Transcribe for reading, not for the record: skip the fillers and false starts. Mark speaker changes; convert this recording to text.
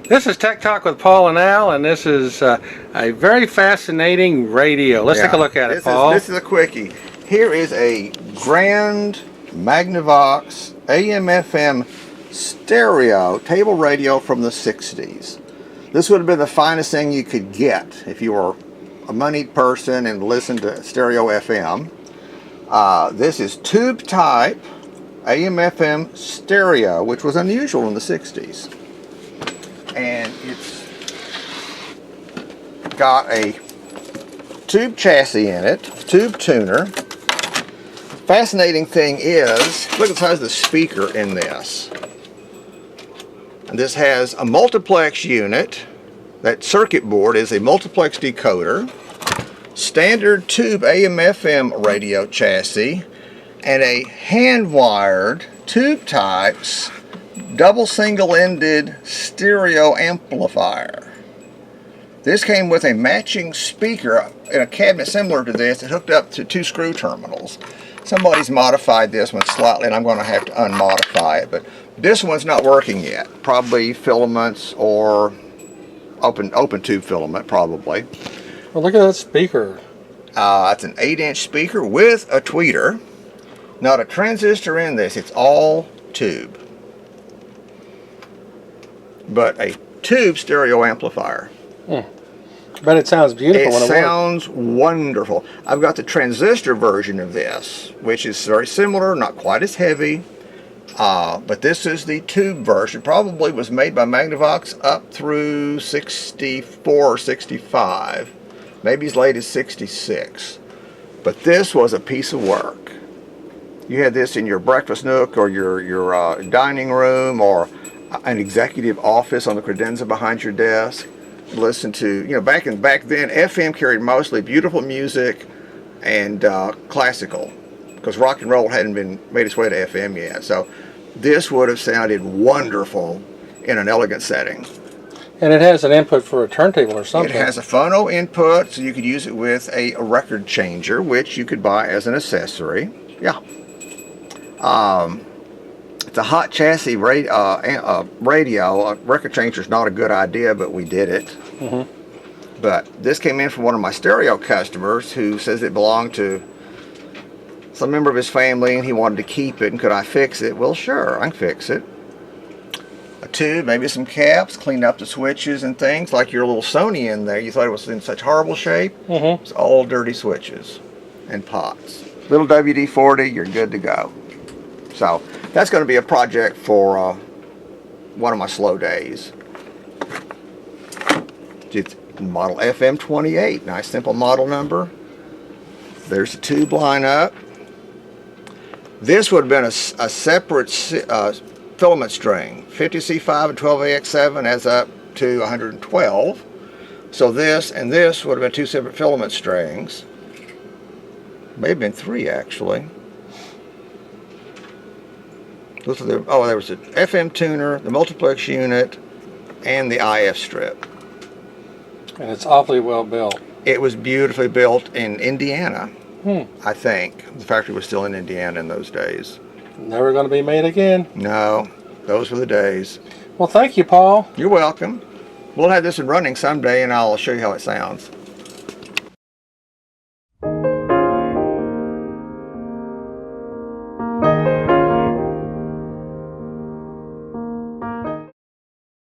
Speaker 1: This is Tech Talk with Paul and Al, and this is a very fascinating radio. Let's take a look at it, Paul.
Speaker 2: This is a quickie. Here is a grand Magnavox AM/FM stereo table radio from the 60s. This would have been the finest thing you could get if you were a moneyed person and listened to stereo FM. This is tube type AM/FM stereo, which was unusual in the 60s. And it's got a tube chassis in it, tube tuner. Fascinating thing is, look at the size of the speaker in this. And this has a multiplex unit. That circuit board is a multiplex decoder, standard tube AM/FM radio chassis, and a hand-wired tube types double single-ended stereo amplifier. This came with a matching speaker in a cabinet similar to this. It hooked up to 2 screw terminals. Somebody's modified this one slightly, and I'm going to have to unmodify it, but this one's not working yet. Probably filaments or open tube filament, probably.
Speaker 1: Well, look at that speaker.
Speaker 2: It's an 8-inch speaker with a tweeter. Not a transistor in this. It's all tube. But a tube stereo amplifier.
Speaker 1: But it sounds beautiful when it works.
Speaker 2: It sounds wonderful. I've got the transistor version of this, which is very similar, not quite as heavy. But this is the tube version. Probably was made by Magnavox up through 64 or 65. Maybe as late as 66. But this was a piece of work. You had this in your breakfast nook or your dining room or an executive office on the credenza behind your desk. Listen to, back then FM carried mostly beautiful music and classical, because rock and roll hadn't made its way to FM yet. So this would have sounded wonderful in an elegant setting.
Speaker 1: And it has an input for a turntable or something.
Speaker 2: It has a phono input, so you could use it with a record changer, which you could buy as an accessory. Yeah. It's a hot chassis radio. A record changer is not a good idea, but we did it. But this came in from one of my stereo customers who says it belonged to some member of his family and he wanted to keep it, and could I fix it? Well, sure, I can fix it. A tube, maybe some caps, clean up the switches and things, like your little Sony in there. You thought it was in such horrible shape. It's all dirty switches and pots. Little WD-40, you're good to go. So that's going to be a project for one of my slow days. It's model FM-28, nice simple model number. There's the tube lineup. This would have been a separate filament string, 50C5 and 12AX7 adds up to 112. So this and this would have been 2 separate filament strings. May have been 3 actually. There was the FM tuner, the multiplex unit, and the IF strip.
Speaker 1: And it's awfully well built.
Speaker 2: It was beautifully built in Indiana, I think. The factory was still in Indiana in those days.
Speaker 1: Never going to be made again.
Speaker 2: No, those were the days.
Speaker 1: Well, thank you, Paul.
Speaker 2: You're welcome. We'll have this in running someday, and I'll show you how it sounds.